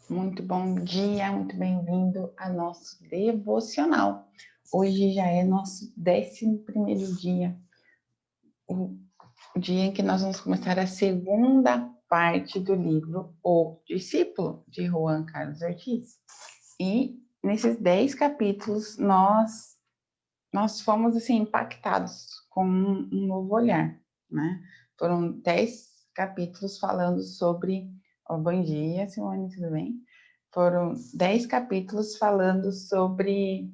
Muito bom dia, muito bem-vindo a nosso devocional. Hoje já é nosso 11º dia, o dia em que nós vamos começar a segunda parte do livro O Discípulo, de Juan Carlos Ortiz. E nesses 10 capítulos nós fomos assim impactados com um novo olhar, né? Foram 10 capítulos falando sobre... bom dia, Simone, tudo bem? Foram 10 capítulos falando sobre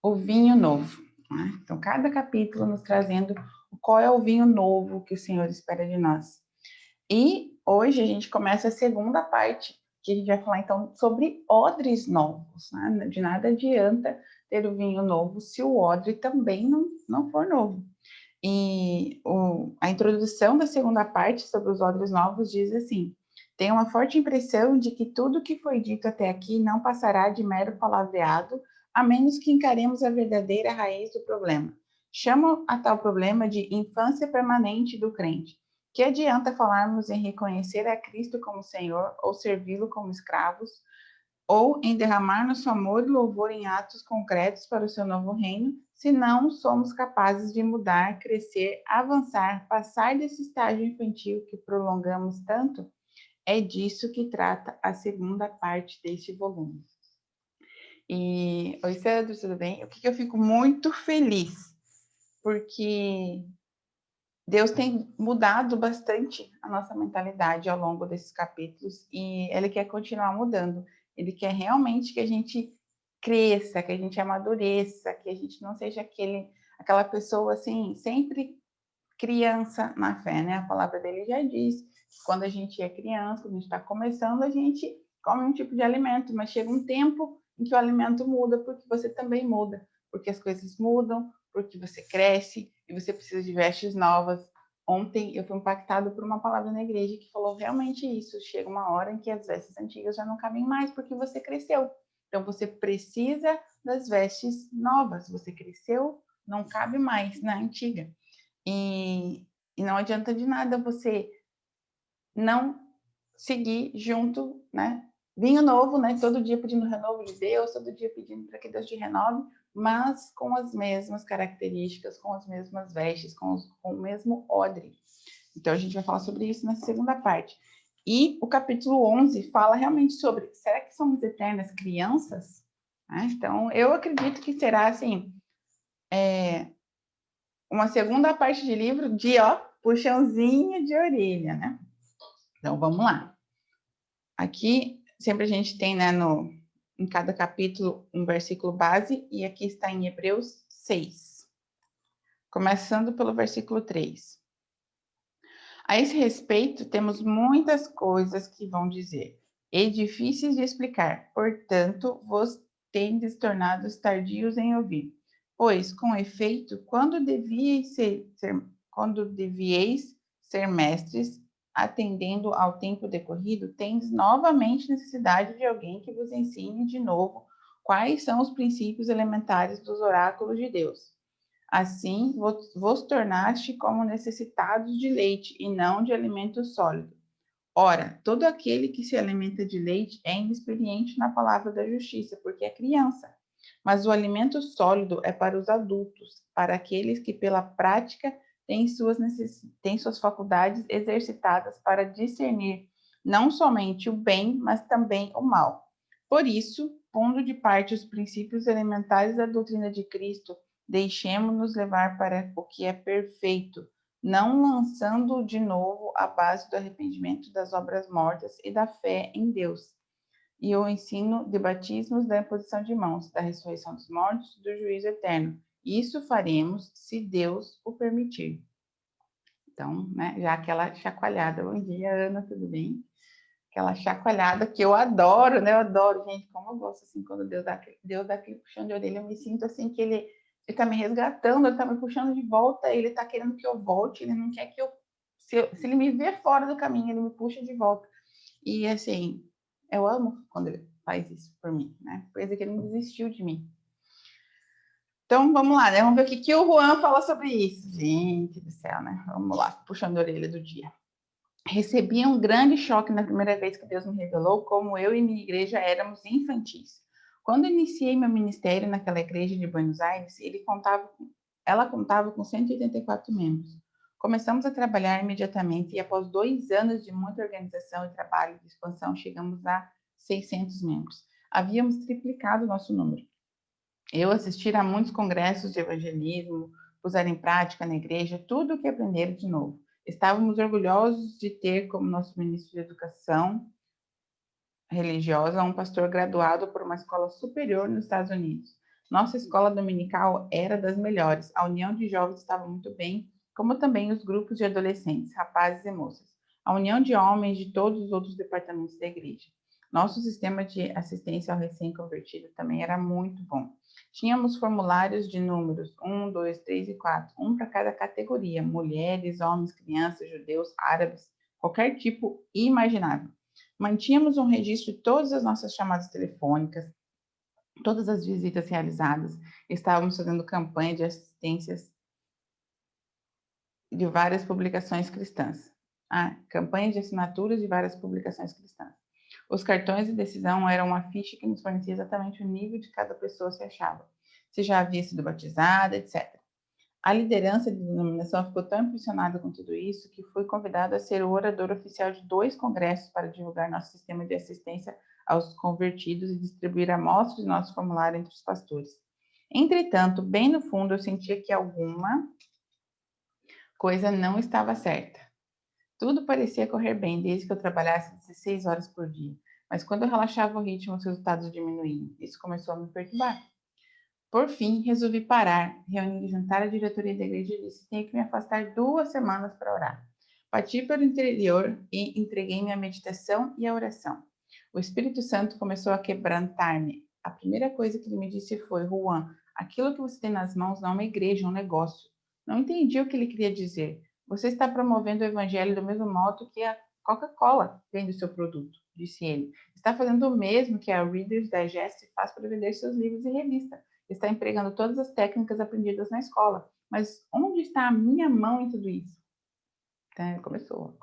o vinho novo, né? Então, cada capítulo nos trazendo qual é o vinho novo que o Senhor espera de nós. E hoje a gente começa a segunda parte, que a gente vai falar então sobre odres novos, né? De nada adianta ter o vinho novo se o odre também não for novo. E a introdução da segunda parte sobre os odres novos diz assim: tenho uma forte impressão de que tudo que foi dito até aqui não passará de mero palavreado, a menos que encaremos a verdadeira raiz do problema. Chamo a tal problema de infância permanente do crente. Que adianta falarmos em reconhecer a Cristo como Senhor ou servi-lo como escravos, ou em derramar nosso amor e louvor em atos concretos para o seu novo reino, se não somos capazes de mudar, crescer, avançar, passar desse estágio infantil que prolongamos tanto? É disso que trata a segunda parte deste volume. Oi, Sandro, tudo bem? O que eu fico muito feliz, porque Deus tem mudado bastante a nossa mentalidade ao longo desses capítulos e Ele quer continuar mudando. Ele quer realmente que a gente cresça, que a gente amadureça, que a gente não seja aquela pessoa assim, sempre criança na fé, né? A palavra dele já diz que quando a gente é criança, quando a gente está começando, a gente come um tipo de alimento, mas chega um tempo em que o alimento muda, porque você também muda, porque as coisas mudam, porque você cresce e você precisa de vestes novas. Ontem eu fui impactado por uma palavra na igreja que falou realmente isso. Chega uma hora em que as vestes antigas já não cabem mais, porque você cresceu. Então você precisa das vestes novas. Você cresceu, não cabe mais na antiga. E não adianta de nada você não seguir junto, né? Vinho novo, né? Todo dia pedindo o renovo de Deus, todo dia pedindo para que Deus te renove, mas com as mesmas características, com as mesmas vestes, com o mesmo odre. Então, a gente vai falar sobre isso na segunda parte. E o capítulo 11 fala realmente sobre, será que somos eternas crianças? Então, eu acredito que será, assim, uma segunda parte de livro de, puxãozinho de orelha, né? Então, vamos lá. Aqui, sempre a gente tem, né, em cada capítulo, um versículo base, e aqui está em Hebreus 6. Começando pelo versículo 3. A esse respeito, temos muitas coisas que vão dizer, e difíceis de explicar, portanto, vos tendes tornados tardios em ouvir. Pois, com efeito, quando devieis ser mestres, atendendo ao tempo decorrido, tendes novamente necessidade de alguém que vos ensine de novo quais são os princípios elementares dos oráculos de Deus. Assim, vos tornaste como necessitados de leite e não de alimento sólido. Ora, todo aquele que se alimenta de leite é inexperiente na palavra da justiça, porque é criança. Mas o alimento sólido é para os adultos, para aqueles que pela prática têm suas faculdades exercitadas para discernir não somente o bem, mas também o mal. Por isso, pondo de parte os princípios elementares da doutrina de Cristo, deixemo-nos levar para o que é perfeito, não lançando de novo a base do arrependimento das obras mortas e da fé em Deus, e o ensino de batismos, da imposição de mãos, da ressurreição dos mortos, do juízo eterno. Isso faremos se Deus o permitir. Então, né, já aquela chacoalhada. Bom dia, Ana, tudo bem? Aquela chacoalhada que eu adoro, né? Eu adoro, gente, como eu gosto, assim, quando Deus dá aquele puxão de orelha, eu me sinto assim que ele tá me resgatando, ele tá me puxando de volta, ele tá querendo que eu volte, ele não quer que se ele me vê fora do caminho, ele me puxa de volta. E, assim, eu amo quando ele faz isso por mim, né? Coisa que ele não desistiu de mim. Então, vamos lá, né? Vamos ver o que o Juan fala sobre isso. Gente do céu, né? Vamos lá, puxando a orelha do dia. Recebi um grande choque na primeira vez que Deus me revelou como eu e minha igreja éramos infantis. Quando iniciei meu ministério naquela igreja de Buenos Aires, ela contava com 184 membros. Começamos a trabalhar imediatamente e após 2 anos de muita organização e trabalho de expansão, chegamos a 600 membros. Havíamos triplicado o nosso número. Eu assisti a muitos congressos de evangelismo, usar em prática na igreja tudo o que aprenderam de novo. Estávamos orgulhosos de ter como nosso ministro de educação religiosa um pastor graduado por uma escola superior nos Estados Unidos. Nossa escola dominical era das melhores. A união de jovens estava muito bem, como também os grupos de adolescentes, rapazes e moças. A união de homens de todos os outros departamentos da igreja. Nosso sistema de assistência ao recém-convertido também era muito bom. Tínhamos formulários de números 1, 2, 3 e 4, um para cada categoria: mulheres, homens, crianças, judeus, árabes, qualquer tipo imaginável. Mantínhamos um registro de todas as nossas chamadas telefônicas, todas as visitas realizadas. Estávamos fazendo campanha de assistências de várias publicações cristãs. Campanha de assinaturas de várias publicações cristãs. Os cartões de decisão eram uma ficha que nos fornecia exatamente o nível de cada pessoa se achava, se já havia sido batizada, etc. A liderança de denominação ficou tão impressionada com tudo isso que fui convidado a ser o orador oficial de 2 congressos para divulgar nosso sistema de assistência aos convertidos e distribuir amostras de nosso formulário entre os pastores. Entretanto, bem no fundo, eu sentia que alguma coisa não estava certa. Tudo parecia correr bem desde que eu trabalhasse 16 horas por dia, mas quando eu relaxava o ritmo, os resultados diminuíam. Isso começou a me perturbar. Por fim, resolvi parar, reuni e jantar a diretoria da igreja e disse: tenho que me afastar 2 semanas para orar. Parti para o interior e entreguei-me à meditação e à oração. O Espírito Santo começou a quebrantar-me. A primeira coisa que ele me disse foi: Juan, aquilo que você tem nas mãos não é uma igreja, é um negócio. Não entendi o que ele queria dizer. Você está promovendo o evangelho do mesmo modo que a Coca-Cola vende o seu produto, disse ele. Está fazendo o mesmo que a Reader's Digest faz para vender seus livros e revistas. Está empregando todas as técnicas aprendidas na escola. Mas onde está a minha mão em tudo isso? Começou.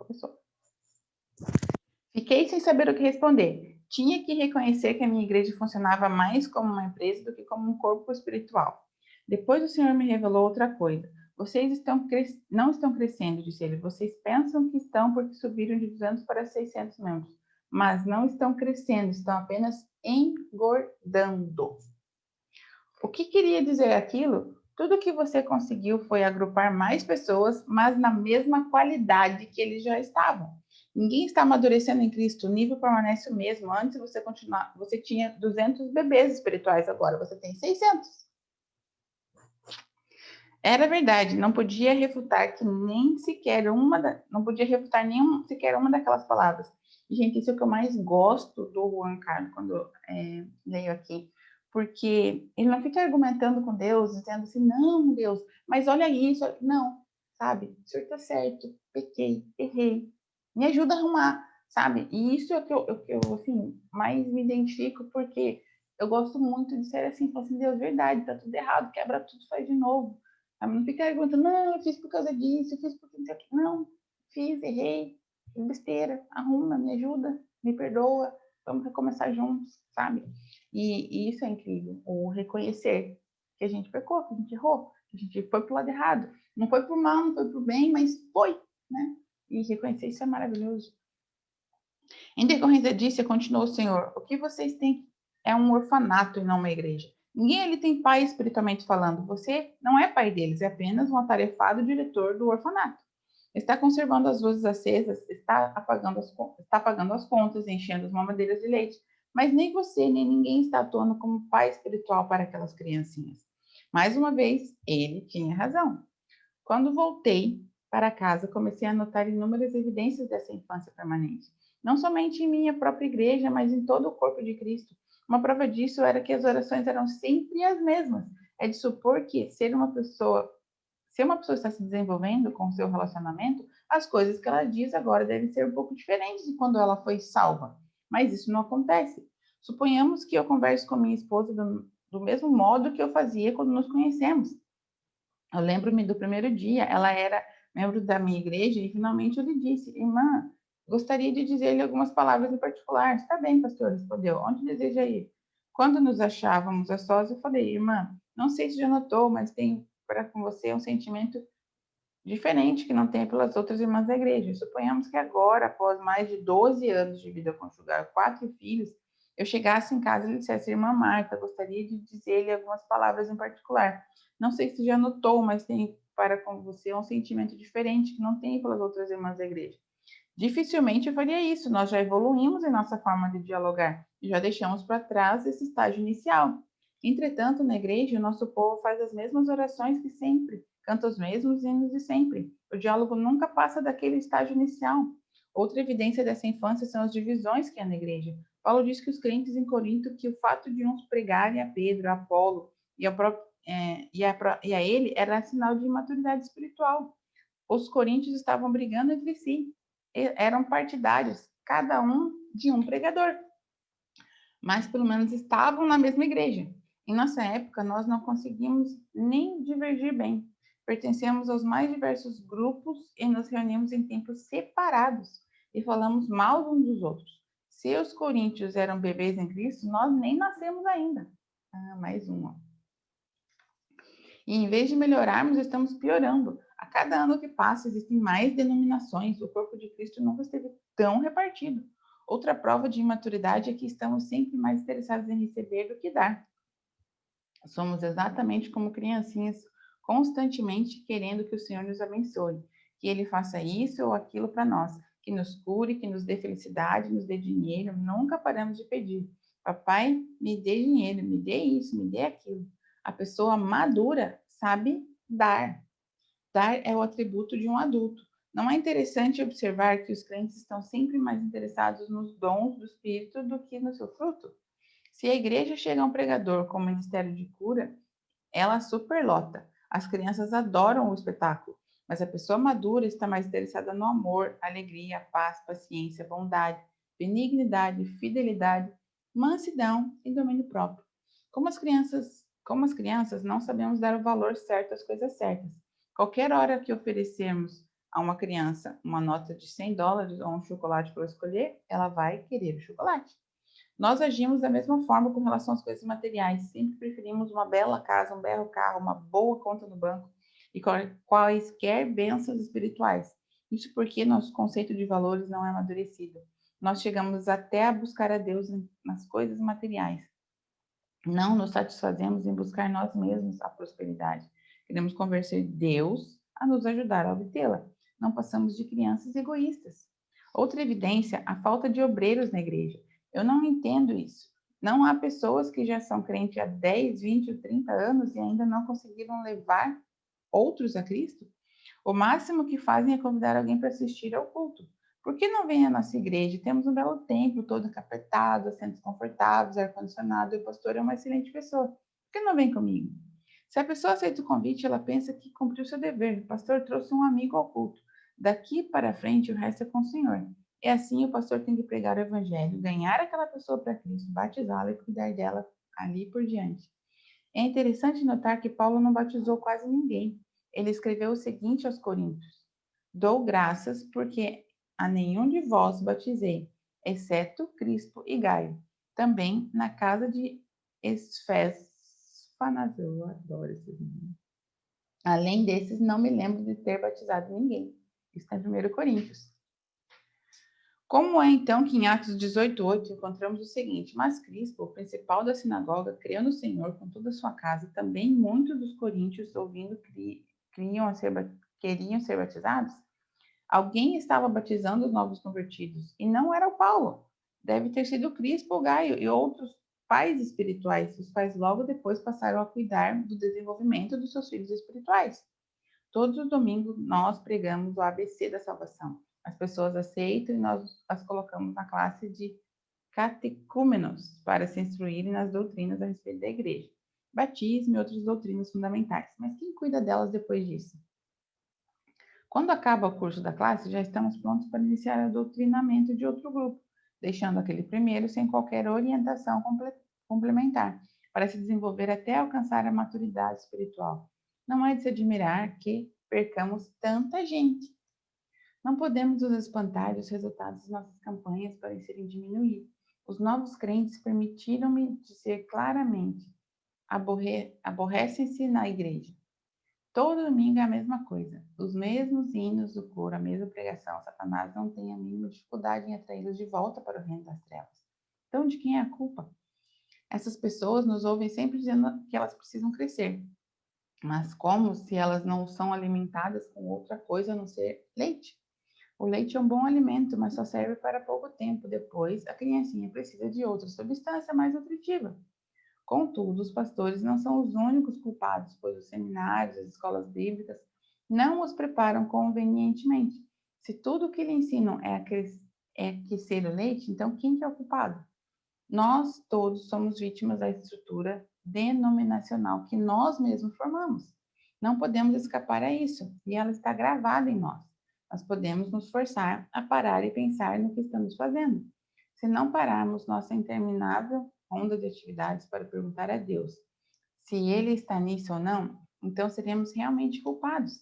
Fiquei sem saber o que responder. Tinha que reconhecer que a minha igreja funcionava mais como uma empresa do que como um corpo espiritual. Depois o Senhor me revelou outra coisa. Vocês não estão crescendo, disse ele. Vocês pensam que estão porque subiram de 200 para 600 membros. Mas não estão crescendo, estão apenas engordando. O que queria dizer aquilo? Tudo que você conseguiu foi agrupar mais pessoas, mas na mesma qualidade que eles já estavam. Ninguém está amadurecendo em Cristo, o nível permanece o mesmo. Antes você tinha 200 bebês espirituais, agora você tem 600. Era verdade, não podia refutar sequer uma daquelas palavras. E, gente, isso é o que eu mais gosto do Juan Carlos quando leio aqui. Porque ele não fica argumentando com Deus, dizendo assim, não, Deus, mas olha isso. Não, sabe? O senhor está certo, pequei, errei. Me ajuda a arrumar, sabe? E isso é o que eu assim, mais me identifico, porque eu gosto muito de ser assim, falar assim, Deus, verdade, tá tudo errado, quebra tudo, faz de novo. Não fica perguntando, não, eu fiz por causa disso, eu fiz porque não sei o que. Não, fiz, errei, fiz besteira, arruma, me ajuda, me perdoa, vamos recomeçar juntos, sabe? E isso é incrível, o reconhecer que a gente pecou, que a gente errou, que a gente foi pro lado errado. Não foi pro mal, não foi pro bem, mas foi, né? E reconhecer isso é maravilhoso. Em decorrência disso, continuou o Senhor, o que vocês têm é um orfanato e não uma igreja. Ninguém ali tem pai espiritualmente falando. Você não é pai deles, é apenas um atarefado diretor do orfanato. Está conservando as luzes acesas, está pagando as contas, enchendo as mamadeiras de leite. Mas nem você, nem ninguém está atuando como pai espiritual para aquelas criancinhas. Mais uma vez, ele tinha razão. Quando voltei para casa, comecei a notar inúmeras evidências dessa infância permanente. Não somente em minha própria igreja, mas em todo o corpo de Cristo. Uma prova disso era que as orações eram sempre as mesmas. É de supor que se uma pessoa está se desenvolvendo com o seu relacionamento, as coisas que ela diz agora devem ser um pouco diferentes de quando ela foi salva. Mas isso não acontece. Suponhamos que eu converse com minha esposa do mesmo modo que eu fazia quando nos conhecemos. Eu lembro-me do primeiro dia, ela era membro da minha igreja e finalmente eu lhe disse, irmã, Gostaria de dizer-lhe algumas palavras em particular. Está bem, pastor, respondeu. Onde deseja ir? Quando nos achávamos a sós, eu falei, irmã, não sei se já notou, mas tenho para com você um sentimento diferente que não tenho pelas outras irmãs da igreja. Suponhamos que agora, após mais de 12 anos de vida conjugal, 4 filhos, eu chegasse em casa e lhe dissesse, irmã Marta, gostaria de dizer-lhe algumas palavras em particular. Não sei se já notou, mas tenho para com você um sentimento diferente que não tenho pelas outras irmãs da igreja. Dificilmente eu faria isso, nós já evoluímos em nossa forma de dialogar e já deixamos para trás esse estágio inicial. Entretanto, na igreja, o nosso povo faz as mesmas orações que sempre, canta os mesmos hinos de sempre. O diálogo nunca passa daquele estágio inicial. Outra evidência dessa infância são as divisões que há na igreja. Paulo diz que os crentes em Corinto que o fato de uns pregarem a Pedro, a Apolo e a ele era sinal de imaturidade espiritual. Os coríntios estavam brigando entre si, eram partidários, cada um de um pregador, mas pelo menos estavam na mesma igreja. Em nossa época, nós não conseguimos nem divergir bem. Pertencemos aos mais diversos grupos e nos reunimos em tempos separados e falamos mal uns dos outros. Se os coríntios eram bebês em Cristo, nós nem nascemos ainda. Mais uma. E em vez de melhorarmos, estamos piorando. A cada ano que passa, existem mais denominações. O corpo de Cristo nunca esteve tão repartido. Outra prova de imaturidade é que estamos sempre mais interessados em receber do que dar. Somos exatamente como criancinhas, constantemente querendo que o Senhor nos abençoe, que Ele faça isso ou aquilo para nós, que nos cure, que nos dê felicidade, nos dê dinheiro. Nunca paramos de pedir. Papai, me dê dinheiro, me dê isso, me dê aquilo. A pessoa madura sabe dar. Dar é o atributo de um adulto. Não é interessante observar que os crentes estão sempre mais interessados nos dons do Espírito do que no seu fruto? Se a igreja chega a um pregador com o ministério de cura, ela superlota. As crianças adoram o espetáculo, mas a pessoa madura está mais interessada no amor, alegria, paz, paciência, bondade, benignidade, fidelidade, mansidão e domínio próprio. Como as crianças, não sabemos dar o valor certo às coisas certas. Qualquer hora que oferecermos a uma criança uma nota de $100 ou um chocolate para escolher, ela vai querer o chocolate. Nós agimos da mesma forma com relação às coisas materiais. Sempre preferimos uma bela casa, um belo carro, uma boa conta no banco e quaisquer bênçãos espirituais. Isso porque nosso conceito de valores não é amadurecido. Nós chegamos até a buscar a Deus nas coisas materiais. Não nos satisfazemos em buscar nós mesmos a prosperidade. Queremos convencer Deus a nos ajudar a obtê-la. Não passamos de crianças egoístas. Outra evidência, a falta de obreiros na igreja. Eu não entendo isso. Não há pessoas que já são crentes há 10, 20 ou 30 anos e ainda não conseguiram levar outros a Cristo? O máximo que fazem é convidar alguém para assistir ao culto. Por que não vem à nossa igreja? Temos um belo templo, todo encapetado, assentos confortáveis, ar-condicionado, e o pastor é uma excelente pessoa. Por que não vem comigo? Se a pessoa aceita o convite, ela pensa que cumpriu seu dever. O pastor trouxe um amigo ao culto. Daqui para frente, o resto é com o Senhor. E assim, o pastor tem que pregar o evangelho, ganhar aquela pessoa para Cristo, batizá-la e cuidar dela ali por diante. É interessante notar que Paulo não batizou quase ninguém. Ele escreveu o seguinte aos Coríntios: Dou graças porque a nenhum de vós batizei, exceto Crispo e Gaio. Também na casa de Esféfanas, eu adoro esses nomes. Além desses, não me lembro de ter batizado ninguém. Isso está em 1 Coríntios. Como é então que em Atos 18:8 encontramos o seguinte: Mas Crispo, o principal da sinagoga, creu no Senhor com toda a sua casa. Também muitos dos coríntios, ouvindo, queriam ser batizados. Alguém estava batizando os novos convertidos, e não era o Paulo. Deve ter sido Crispo ou Gaio e outros pais espirituais, os quais logo depois passaram a cuidar do desenvolvimento dos seus filhos espirituais. Todos os domingos nós pregamos o ABC da salvação. As pessoas aceitam e nós as colocamos na classe de catecúmenos para se instruírem nas doutrinas a respeito da igreja, batismo e outras doutrinas fundamentais. Mas quem cuida delas depois disso? Quando acaba o curso da classe, já estamos prontos para iniciar o doutrinamento de outro grupo, deixando aquele primeiro sem qualquer orientação complementar, para se desenvolver até alcançar a maturidade espiritual. Não é de se admirar que percamos tanta gente. Não podemos nos espantar dos resultados das nossas campanhas parecerem diminuir. Os novos crentes permitiram-me dizer claramente: aborrecem-se na igreja. Todo domingo é a mesma coisa. Os mesmos hinos do coro, a mesma pregação. Satanás não tem a mínima dificuldade em atraí-los de volta para o reino das trevas. Então, de quem é a culpa? Essas pessoas nos ouvem sempre dizendo que elas precisam crescer. Mas como se elas não são alimentadas com outra coisa a não ser leite? O leite é um bom alimento, mas só serve para pouco tempo. Depois, a criancinha precisa de outra substância mais nutritiva. Contudo, os pastores não são os únicos culpados, pois os seminários, as escolas bíblicas não os preparam convenientemente. Se tudo o que lhe ensinam é aquecer o leite, então quem que é o culpado? Nós todos somos vítimas da estrutura denominacional que nós mesmos formamos. Não podemos escapar a isso, e ela está gravada em nós. Nós podemos nos forçar a parar e pensar no que estamos fazendo. Se não pararmos nossa interminável onda de atividades para perguntar a Deus se Ele está nisso ou não, então seremos realmente culpados.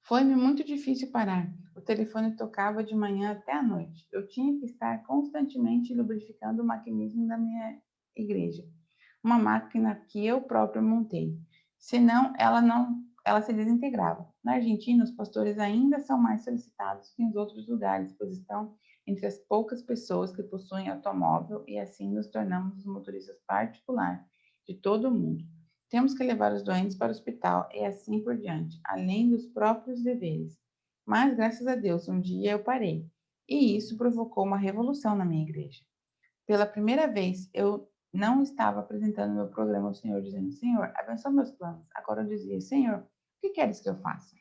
Foi-me muito difícil parar. O telefone tocava de manhã até à noite. Eu tinha que estar constantemente lubrificando o maquinismo da minha igreja, uma máquina que eu próprio montei. Senão, ela se desintegrava. Na Argentina, os pastores ainda são mais solicitados que em outros lugares, pois estão entre as poucas pessoas que possuem automóvel e assim nos tornamos os motoristas particulares de todo o mundo. Temos que levar os doentes para o hospital e assim por diante, além dos próprios deveres. Mas, graças a Deus, um dia eu parei. E isso provocou uma revolução na minha igreja. Pela primeira vez, eu não estava apresentando meu problema ao Senhor, dizendo: Senhor, abençoa meus planos. Agora eu dizia: Senhor, o que queres que eu faça?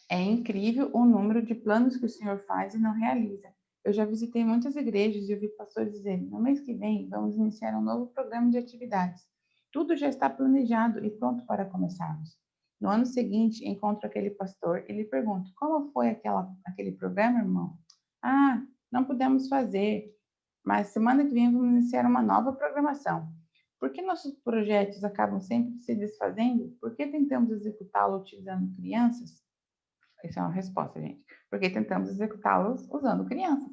É incrível o número de planos que o Senhor faz e não realiza. Eu já visitei muitas igrejas e ouvi pastores dizerem: no mês que vem, vamos iniciar um novo programa de atividades. Tudo já está planejado e pronto para começarmos. No ano seguinte, encontro aquele pastor e lhe pergunto: como foi aquele programa, irmão? Ah, não pudemos fazer, mas semana que vem vamos iniciar uma nova programação. Por que nossos projetos acabam sempre se desfazendo? Por que tentamos executá-lo utilizando crianças? Essa é uma resposta, gente. Porque tentamos executá-los usando crianças.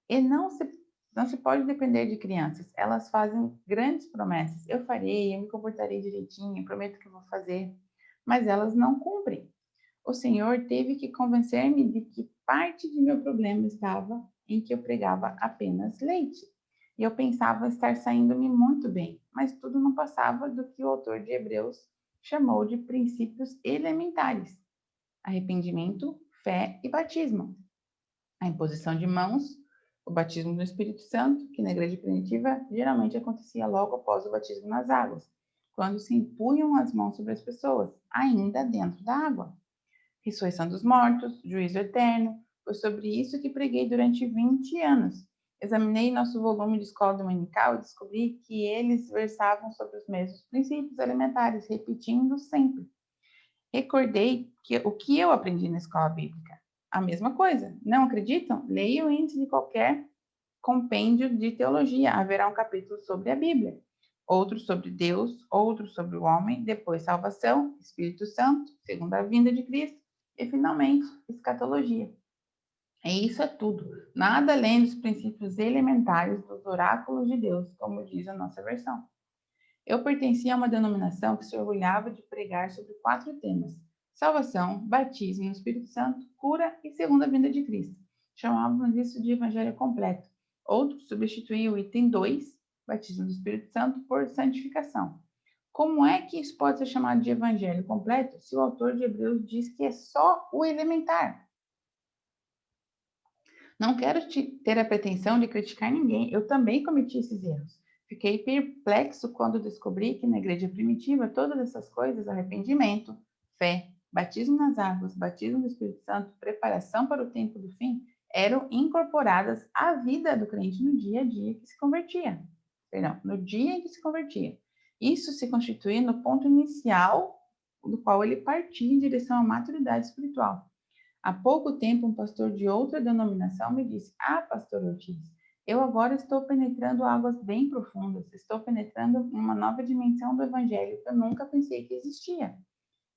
E não se pode depender de crianças. Elas fazem grandes promessas. Eu farei, eu me comportarei direitinho, prometo que eu vou fazer. Mas elas não cumprem. O Senhor teve que convencer-me de que parte de meu problema estava em que eu pregava apenas leite. E eu pensava estar saindo-me muito bem, mas tudo não passava do que o autor de Hebreus chamou de princípios elementares: arrependimento, fé e batismo. A imposição de mãos, o batismo no Espírito Santo, que na igreja primitiva geralmente acontecia logo após o batismo nas águas, quando se impunham as mãos sobre as pessoas, ainda dentro da água. Ressurreição dos mortos, juízo eterno, foi sobre isso que preguei durante 20 anos. Examinei nosso volume de escola dominical e descobri que eles versavam sobre os mesmos princípios elementares, repetindo sempre. Recordei o que eu aprendi na escola bíblica. A mesma coisa. Não acreditam? Leia o índice de qualquer compêndio de teologia. Haverá um capítulo sobre a Bíblia, outro sobre Deus, outro sobre o homem, depois salvação, Espírito Santo, segunda vinda de Cristo e, finalmente, escatologia. E isso é tudo. Nada além dos princípios elementares dos oráculos de Deus, como diz a nossa versão. Eu pertencia a uma denominação que se orgulhava de pregar sobre 4 temas: salvação, batismo no Espírito Santo, cura e segunda vinda de Cristo. Chamávamos isso de evangelho completo. Outros substituíam o item 2, batismo do Espírito Santo, por santificação. Como é que isso pode ser chamado de evangelho completo se o autor de Hebreus diz que é só o elementar? Não quero ter a pretensão de criticar ninguém, eu também cometi esses erros. Fiquei perplexo quando descobri que na igreja primitiva todas essas coisas, arrependimento, fé, batismo nas águas, batismo do Espírito Santo, preparação para o tempo do fim, eram incorporadas à vida do crente no dia a dia que se convertia. Perdão, no dia em que se convertia. Isso se constituía no ponto inicial do qual ele partia em direção à maturidade espiritual. Há pouco tempo, um pastor de outra denominação me disse: Ah, pastor Ortiz, eu agora estou penetrando águas bem profundas, estou penetrando uma nova dimensão do evangelho que eu nunca pensei que existia.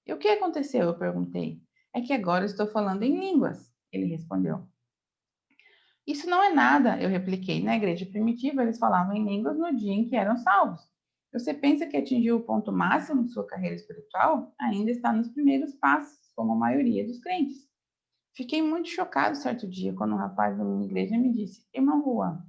E o que aconteceu? Eu perguntei. É que agora estou falando em línguas, ele respondeu. Isso não é nada, eu repliquei. Na igreja primitiva, eles falavam em línguas no dia em que eram salvos. Você pensa que atingiu o ponto máximo de sua carreira espiritual? Ainda está nos primeiros passos, como a maioria dos crentes. Fiquei muito chocado certo dia quando um rapaz da minha igreja me disse: Irmão Juan,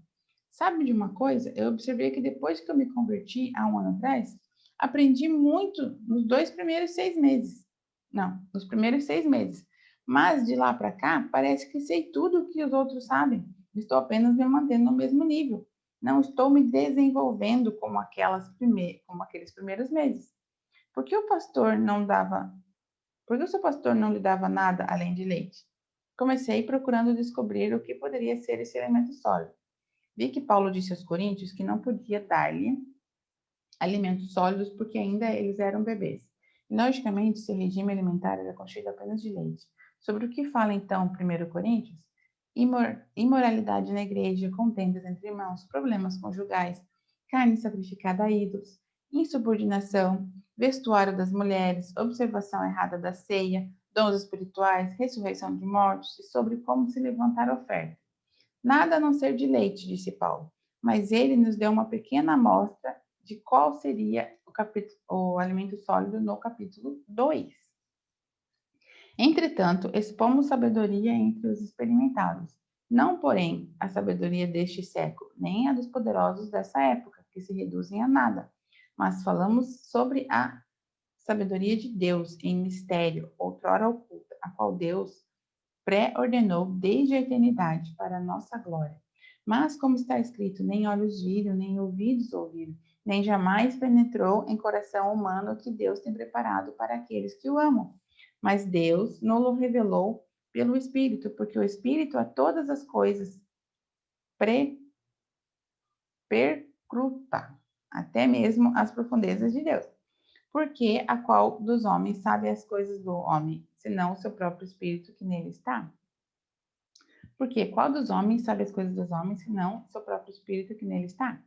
sabe de uma coisa? Eu observei que depois que eu me converti há um ano atrás, aprendi muito nos 2 primeiros 6 meses. Não, nos primeiros 6 meses. Mas de lá para cá, parece que sei tudo o que os outros sabem. Estou apenas me mantendo no mesmo nível. Não estou me desenvolvendo como aqueles primeiros meses. Por que o pastor não dava Por que o seu pastor não lhe dava nada além de leite? Comecei procurando descobrir o que poderia ser esse alimento sólido. Vi que Paulo disse aos coríntios que não podia dar-lhe alimentos sólidos porque ainda eles eram bebês. E, logicamente, seu regime alimentar era constituído apenas de leite. Sobre o que fala então 1 Coríntios? Imoralidade na igreja, contendas entre irmãos, problemas conjugais, carne sacrificada a ídolos, insubordinação, vestuário das mulheres, observação errada da ceia, dons espirituais, ressurreição de mortos e sobre como se levantar a oferta. Nada a não ser de leite, disse Paulo, mas ele nos deu uma pequena amostra de qual seria o alimento sólido no capítulo 2. Entretanto, expomos sabedoria entre os experimentados, não, porém, a sabedoria deste século, nem a dos poderosos dessa época, que se reduzem a nada, mas falamos sobre a sabedoria de Deus em mistério, outrora oculta, a qual Deus pré-ordenou desde a eternidade para a nossa glória. Mas, como está escrito, nem olhos viram, nem ouvidos ouviram, nem jamais penetrou em coração humano o que Deus tem preparado para aqueles que o amam. Mas Deus nos revelou pelo Espírito, porque o Espírito a todas as coisas percruta, até mesmo as profundezas de Deus. Porque a qual dos homens sabe as coisas do homem, senão o seu próprio Espírito que nele está? Porque qual dos homens sabe as coisas dos homens, senão o seu próprio Espírito que nele está?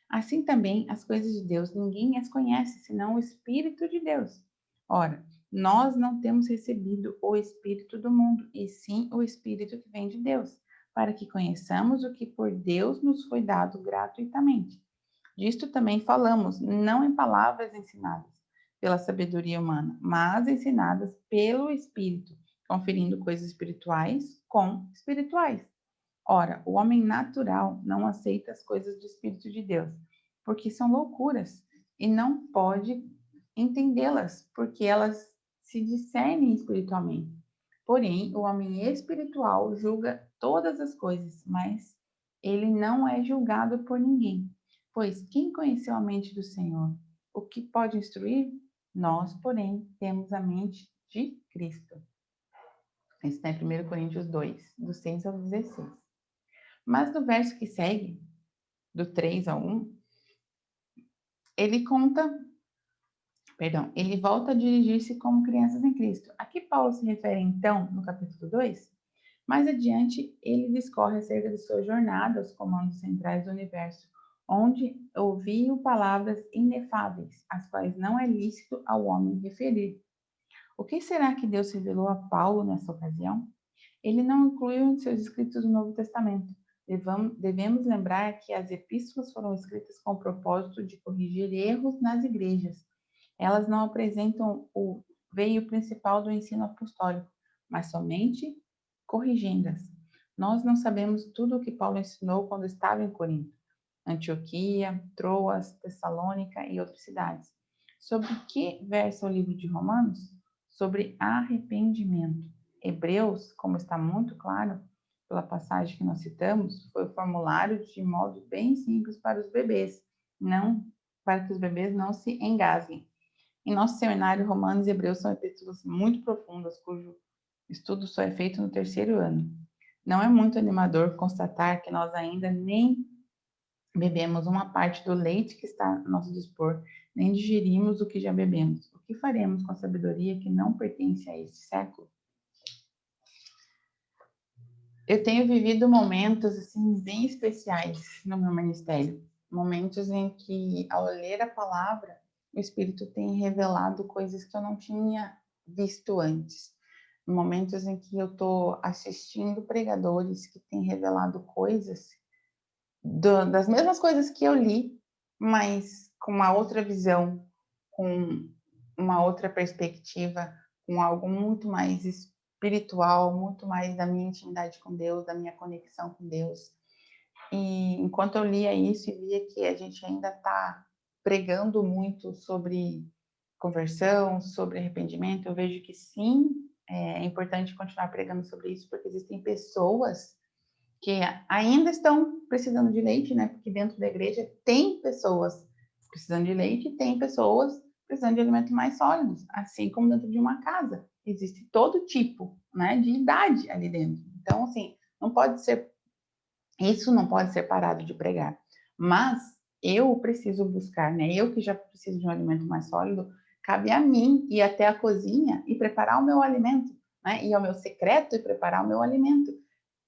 Assim também as coisas de Deus ninguém as conhece, senão o Espírito de Deus. Ora, nós não temos recebido o Espírito do mundo, e sim o Espírito que vem de Deus, para que conheçamos o que por Deus nos foi dado gratuitamente. Disto também falamos, não em palavras ensinadas pela sabedoria humana, mas ensinadas pelo Espírito, conferindo coisas espirituais com espirituais. Ora, o homem natural não aceita as coisas do Espírito de Deus, porque são loucuras, e não pode entendê-las, porque elas se discernem espiritualmente. Porém, o homem espiritual julga todas as coisas, mas ele não é julgado por ninguém. Pois quem conheceu a mente do Senhor? O que pode instruir? Nós, porém, temos a mente de Cristo. Isso está em 1 Coríntios 2, do 6 ao 16. Mas no verso que segue, do 3 ao 1, ele volta a dirigir-se como crianças em Cristo. A que Paulo se refere então no capítulo 2? Mais adiante, ele discorre acerca de sua jornada aos comandos centrais do universo, onde ouviu palavras inefáveis, as quais não é lícito ao homem referir. O que será que Deus revelou a Paulo nessa ocasião? Ele não incluiu em seus escritos o Novo Testamento. Devemos lembrar que as epístolas foram escritas com o propósito de corrigir erros nas igrejas. Elas não apresentam o veio principal do ensino apostólico, mas somente corrigendas. Nós não sabemos tudo o que Paulo ensinou quando estava em Corinto, Antioquia, Troas, Tessalônica e outras cidades. Sobre que versa o livro de Romanos? Sobre arrependimento. Hebreus, como está muito claro pela passagem que nós citamos, foi formulado de modo bem simples para os bebês, não para que os bebês não se engasguem. Em nosso seminário, Romanos e Hebreus são epístolas muito profundas, cujo estudo só é feito no 3º ano. Não é muito animador constatar que nós ainda nem bebemos uma parte do leite que está a nosso dispor, nem digerimos o que já bebemos. O que faremos com a sabedoria que não pertence a este século? Eu tenho vivido momentos assim bem especiais no meu ministério, momentos em que, ao ler a palavra, o Espírito tem revelado coisas que eu não tinha visto antes. momentos em que eu estou assistindo pregadores que têm revelado coisas, das mesmas coisas que eu li, mas com uma outra visão, com uma outra perspectiva, com algo muito mais espiritual, muito mais da minha intimidade com Deus, da minha conexão com Deus. E enquanto eu lia isso e via que a gente ainda está pregando muito sobre conversão, sobre arrependimento, eu vejo que sim, é importante continuar pregando sobre isso, porque existem pessoas que ainda estão precisando de leite, né? Porque dentro da igreja tem pessoas precisando de leite e tem pessoas precisando de alimentos mais sólidos, assim como dentro de uma casa. Existe todo tipo, né, de idade ali dentro. Então, assim, isso não pode ser parado de pregar. Mas eu preciso buscar, né? Eu que já preciso de um alimento mais sólido, cabe a mim ir até a cozinha e preparar o meu alimento, né? Ir ao meu secreto e preparar o meu alimento.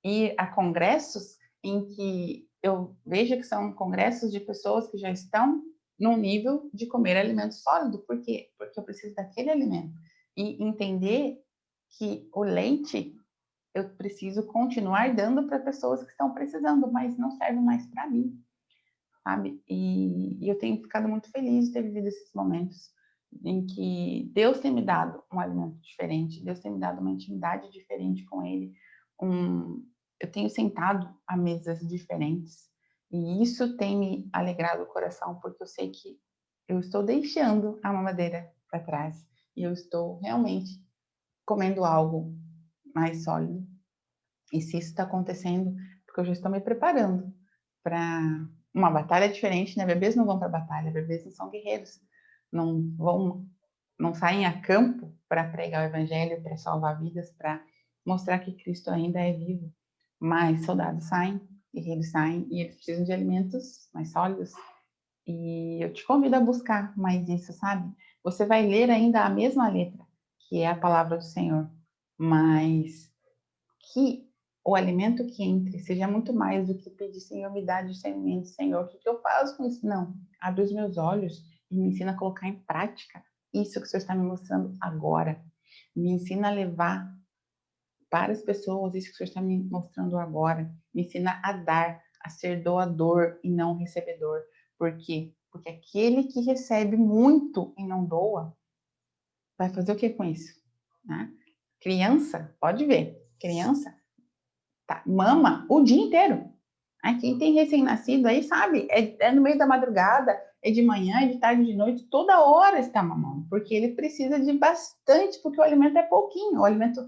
Ir a congressos em que eu vejo que são congressos de pessoas que já estão num nível de comer alimento sólido. Por quê? Porque eu preciso daquele alimento. E entender que o leite eu preciso continuar dando para pessoas que estão precisando, mas não serve mais para mim, sabe? E eu tenho ficado muito feliz de ter vivido esses momentos em que Deus tem me dado um alimento diferente, Deus tem me dado uma intimidade diferente com Ele, eu tenho sentado a mesas diferentes, e isso tem me alegrado o coração, porque eu sei que eu estou deixando a mamadeira para trás, e eu estou realmente comendo algo mais sólido. E se isso está acontecendo, porque eu já estou me preparando para uma batalha diferente, né? Bebês não vão para a batalha, bebês não são guerreiros, não saem a campo para pregar o evangelho, para salvar vidas, para mostrar que Cristo ainda é vivo. Mas soldados saem, guerreiros saem, e eles precisam de alimentos mais sólidos. E eu te convido a buscar mais isso, sabe? Você vai ler ainda a mesma letra, que é a palavra do Senhor, mas que o alimento que entre seja muito mais do que pedir, Senhor, me dá discernimento, Senhor, o que eu faço com isso? Não, abre os meus olhos e me ensina a colocar em prática isso que o Senhor está me mostrando agora. Me ensina a levar para as pessoas isso que o Senhor está me mostrando agora. Me ensina a dar, a ser doador e não recebedor. Por quê? Porque aquele que recebe muito e não doa, vai fazer o que com isso? Né? Criança, pode ver, criança tá, mama o dia inteiro. Quem tem recém-nascido aí sabe, é no meio da madrugada, é de manhã, é de tarde, de noite, toda hora está mamando, porque ele precisa de bastante, porque o alimento é pouquinho, o alimento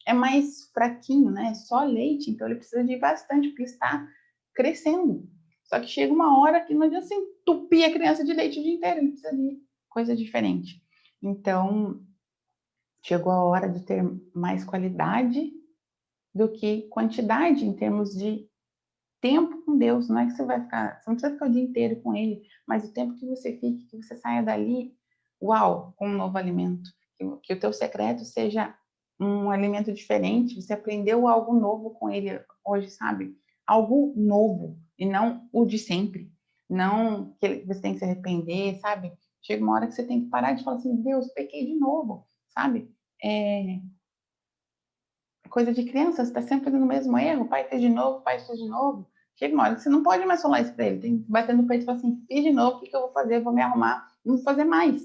é mais fraquinho, né? É só leite, então ele precisa de bastante, porque está crescendo. Só que chega uma hora que não adianta assim, entupir a criança de leite o dia inteiro, ele precisa de coisa diferente. Então, chegou a hora de ter mais qualidade do que quantidade em termos de tempo com Deus. Não é que você vai ficar, você não precisa ficar o dia inteiro com Ele, mas o tempo que você fique, que você saia dali, uau, com um novo alimento. Que o teu secreto seja um alimento diferente, você aprendeu algo novo com Ele hoje, sabe? Algo novo, e não o de sempre. Não que você tem que se arrepender, sabe? Chega uma hora que você tem que parar de falar assim, Deus, pequei de novo, sabe? Coisa de criança, você está sempre fazendo o mesmo erro, pai fez de novo, pai fez de novo. Chega uma hora que você não pode mais falar isso para ele, tem que bater no peito e falar assim, fiz de novo, o que eu vou fazer? Eu vou me arrumar, não vou fazer mais.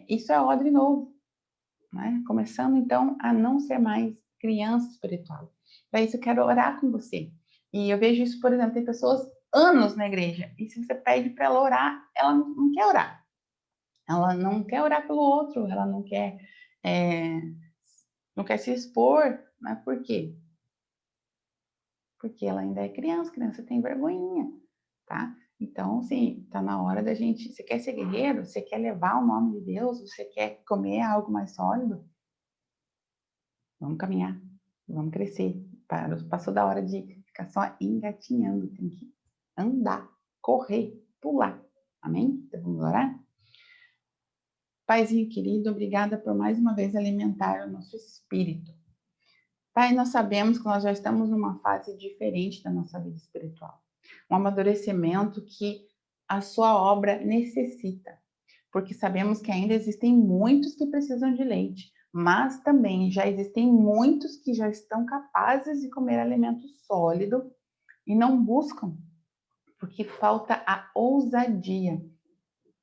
Isso é ordem novo, né? Começando então a não ser mais criança espiritual. Para isso eu quero orar com você. E eu vejo isso, por exemplo, tem pessoas anos na igreja, e se você pede para ela orar, ela não quer orar. Ela não quer orar pelo outro, ela não quer se expor, né? Por quê? Porque ela ainda é criança, criança tem vergonhinha, tá? Então, assim, tá na hora da gente, você quer ser guerreiro? Você quer levar o nome de Deus? Você quer comer algo mais sólido? Vamos caminhar, vamos crescer. Passou da hora de ficar só engatinhando, tem que andar, correr, pular. Amém? Então, vamos orar? Paizinho querido, obrigada por mais uma vez alimentar o nosso espírito. Pai, nós sabemos que nós já estamos numa fase diferente da nossa vida espiritual. Um amadurecimento que a sua obra necessita. Porque sabemos que ainda existem muitos que precisam de leite, Mas também já existem muitos que já estão capazes de comer alimento sólido e não buscam, porque falta a ousadia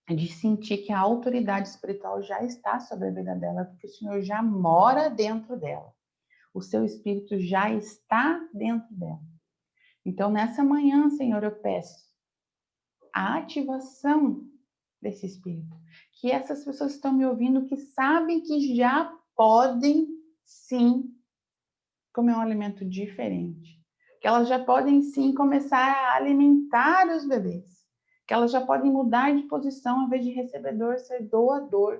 de sentir que a autoridade espiritual já está sobre a vida dela, porque o Senhor já mora dentro dela. O seu espírito já está dentro dela. Então, nessa manhã, Senhor, eu peço a ativação desse espírito. Que essas pessoas que estão me ouvindo, que sabem que já podem, sim, comer um alimento diferente. Que elas já podem, sim, começar a alimentar os bebês. Que elas já podem mudar de posição, ao invés de recebedor, ser doador.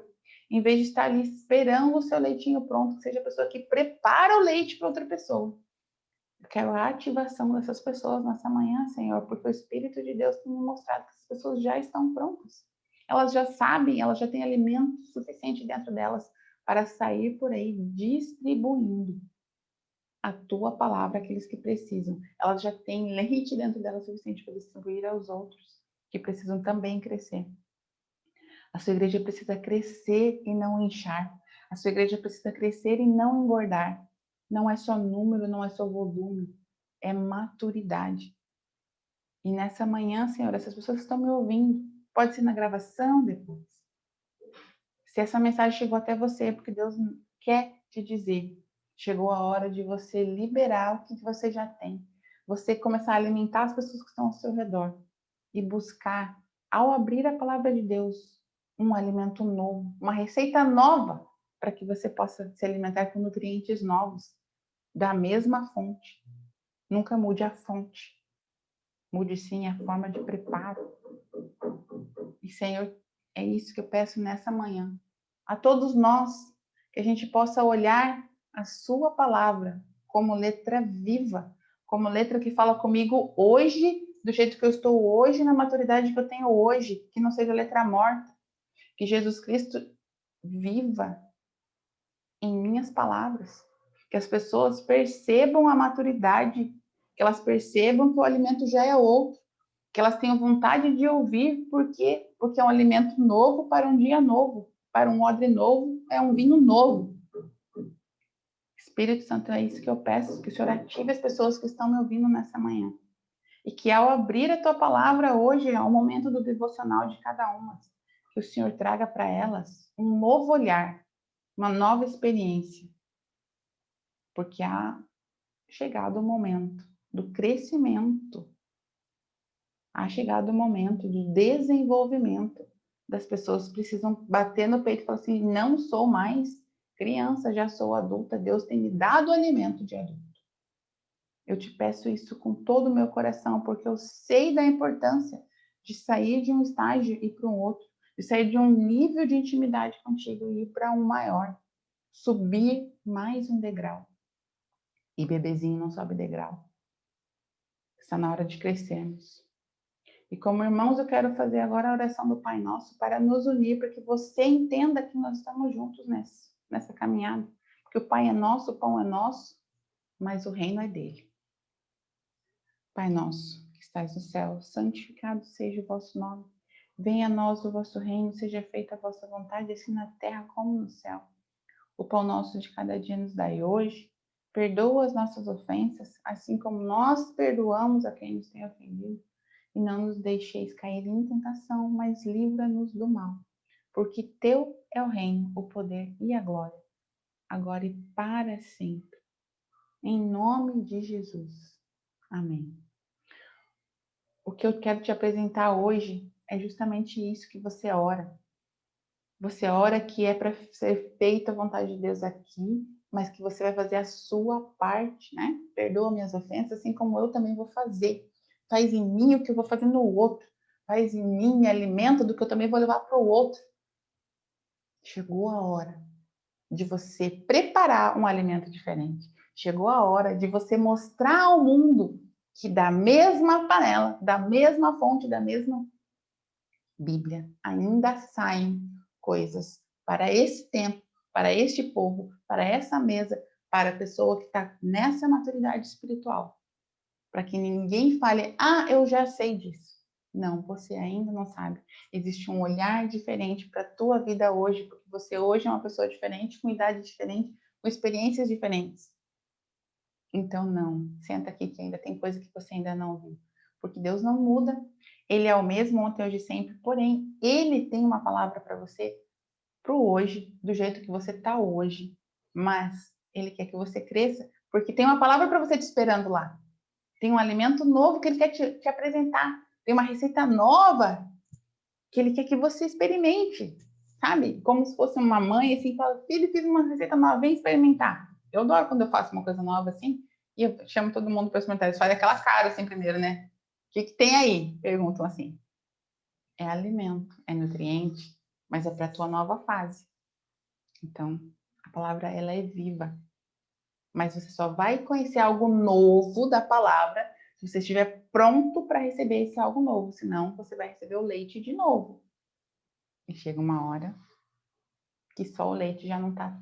Em vez de estar ali esperando o seu leitinho pronto, que seja a pessoa que prepara o leite para outra pessoa. Eu quero a ativação dessas pessoas nessa manhã, Senhor, porque o Espírito de Deus tem me mostrado que as pessoas já estão prontas. Elas já sabem, elas já têm alimento suficiente dentro delas para sair por aí distribuindo a tua palavra àqueles que precisam. Elas já têm leite dentro delas suficiente para distribuir aos outros que precisam também crescer. A sua igreja precisa crescer e não inchar. A sua igreja precisa crescer e não engordar. Não é só número, não é só volume, é maturidade. E nessa manhã, Senhor, essas pessoas que estão me ouvindo, pode ser na gravação depois. Se essa mensagem chegou até você, porque Deus quer te dizer, chegou a hora de você liberar o que você já tem. Você começar a alimentar as pessoas que estão ao seu redor e buscar, ao abrir a palavra de Deus, um alimento novo, uma receita nova, para que você possa se alimentar com nutrientes novos, da mesma fonte. Nunca mude a fonte. Mude sim a forma de preparo. E, Senhor, é isso que eu peço nessa manhã. A todos nós, que a gente possa olhar a sua palavra como letra viva, como letra que fala comigo hoje, do jeito que eu estou hoje, na maturidade que eu tenho hoje, que não seja letra morta. Que Jesus Cristo viva em minhas palavras. Que as pessoas percebam a maturidade, que elas percebam que o alimento já é outro, que elas tenham vontade de ouvir, porque é um alimento novo para um dia novo, para um odre novo, é um vinho novo. Espírito Santo, é isso que eu peço, que o Senhor ative as pessoas que estão me ouvindo nessa manhã. E que ao abrir a tua palavra hoje, ao momento do devocional de cada uma, que o Senhor traga para elas um novo olhar, uma nova experiência. Porque há chegado o momento do crescimento, há chegado o momento do desenvolvimento das pessoas que precisam bater no peito e falar assim, não sou mais criança, já sou adulta, Deus tem me dado alimento de adulto. Eu te peço isso com todo o meu coração, porque eu sei da importância de sair de um estágio e ir para um outro, de sair de um nível de intimidade contigo e ir para um maior, subir mais um degrau. E bebezinho não sobe degrau. Está na hora de crescermos. E como irmãos, eu quero fazer agora a oração do Pai Nosso para nos unir, para que você entenda que nós estamos juntos nessa caminhada. Porque o Pai é nosso, o pão é nosso, mas o reino é dele. Pai nosso, que estais no céu, santificado seja o vosso nome. Venha a nós o vosso reino, seja feita a vossa vontade, assim na terra como no céu. O pão nosso de cada dia nos dai hoje. Perdoa as nossas ofensas, assim como nós perdoamos a quem nos tem ofendido. E não nos deixeis cair em tentação, mas livra-nos do mal. Porque teu é o reino, o poder e a glória, agora e para sempre. Em nome de Jesus. Amém. O que eu quero te apresentar hoje é justamente isso que você ora. Você ora que é para ser feita a vontade de Deus aqui, mas que você vai fazer a sua parte, né? Perdoa minhas ofensas, assim como eu também vou fazer. Faz em mim o que eu vou fazer no outro. Faz em mim, me alimenta do que eu também vou levar para o outro. Chegou a hora de você preparar um alimento diferente. Chegou a hora de você mostrar ao mundo que da mesma panela, da mesma fonte, da mesma Bíblia, ainda saem coisas para esse tempo, para este povo, para essa mesa, para a pessoa que está nessa maturidade espiritual. Para que ninguém fale, ah, eu já sei disso. Não, você ainda não sabe. Existe um olhar diferente para a tua vida hoje, porque você hoje é uma pessoa diferente, com idade diferente, com experiências diferentes. Então, não. Senta aqui que ainda tem coisa que você ainda não viu. Porque Deus não muda. Ele é o mesmo ontem, hoje e sempre. Porém, Ele tem uma palavra para você para o hoje, do jeito que você está hoje. Mas Ele quer que você cresça, porque tem uma palavra para você te esperando lá. Tem um alimento novo que Ele quer te apresentar. Tem uma receita nova que Ele quer que você experimente. Sabe? Como se fosse uma mãe, assim, fala, filho, fiz uma receita nova, vem experimentar. Eu adoro quando eu faço uma coisa nova, assim, e eu chamo todo mundo para experimentar. Eles fazem aquela cara, assim, primeiro, né? O que tem aí? Perguntam assim. É alimento, é nutriente, mas é para a tua nova fase. Então, a palavra, ela é viva. Mas você só vai conhecer algo novo da palavra se você estiver pronto para receber esse algo novo. Senão, você vai receber o leite de novo. E chega uma hora que só o leite já não está.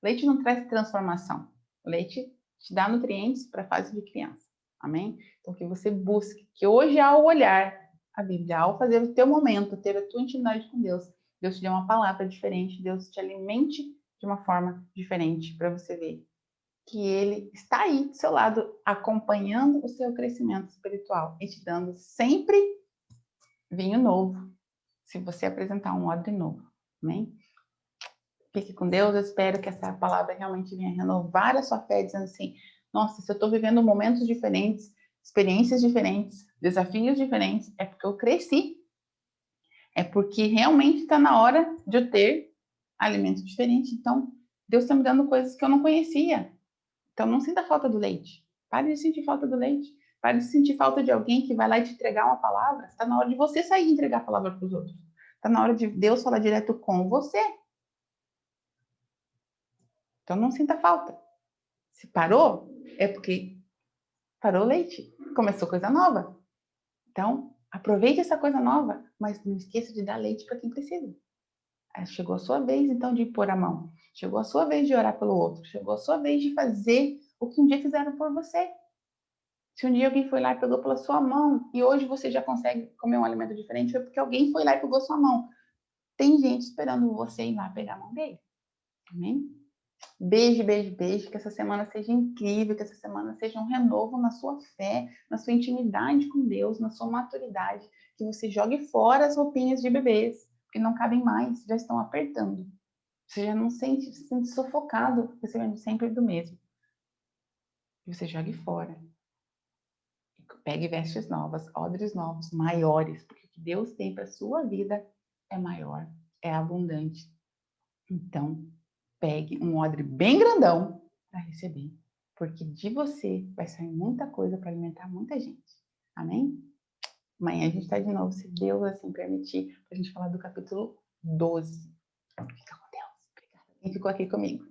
Leite não traz transformação. O leite te dá nutrientes para a fase de criança. Amém? Então, que você busque, que hoje, ao olhar a Bíblia, ao fazer o teu momento, ter a tua intimidade com Deus, Deus te dê uma palavra diferente, Deus te alimente de uma forma diferente, para você ver que Ele está aí do seu lado, acompanhando o seu crescimento espiritual e te dando sempre vinho novo, se você apresentar um odre novo. Amém? Fique com Deus, eu espero que essa palavra realmente venha renovar a sua fé, dizendo assim, nossa, se eu estou vivendo momentos diferentes, experiências diferentes, desafios diferentes, é porque eu cresci. É porque realmente está na hora de eu ter alimento diferente. Então, Deus está me dando coisas que eu não conhecia. Então, não sinta falta do leite. Pare de sentir falta do leite. Pare de sentir falta de alguém que vai lá e te entregar uma palavra. Está na hora de você sair e entregar a palavra para os outros. Está na hora de Deus falar direto com você. Então, não sinta falta. Se parou, é porque parou o leite. Começou coisa nova. Então, aproveite essa coisa nova, mas não esqueça de dar leite para quem precisa. Chegou a sua vez, então, de pôr a mão. Chegou a sua vez de orar pelo outro. Chegou a sua vez de fazer o que um dia fizeram por você. Se um dia alguém foi lá e pegou pela sua mão e hoje você já consegue comer um alimento diferente, foi porque alguém foi lá e pegou sua mão. Tem gente esperando você ir lá pegar a mão dele. Amém? Beijo, beijo, beijo. Que essa semana seja incrível, que essa semana seja um renovo na sua fé, na sua intimidade com Deus, na sua maturidade. Que você jogue fora as roupinhas de bebês, que não cabem mais, já estão apertando. Você já não se sente sufocado, recebendo sempre do mesmo. Que você jogue fora. Pegue vestes novas, odres novos, maiores, porque o que Deus tem para sua vida é maior, é abundante. Então, pegue um odre bem grandão para receber, porque de você vai sair muita coisa para alimentar muita gente. Amém? Amanhã a gente está de novo, se Deus assim permitir, para a gente falar do capítulo 12. Fica com Deus. Obrigada. Quem ficou aqui comigo?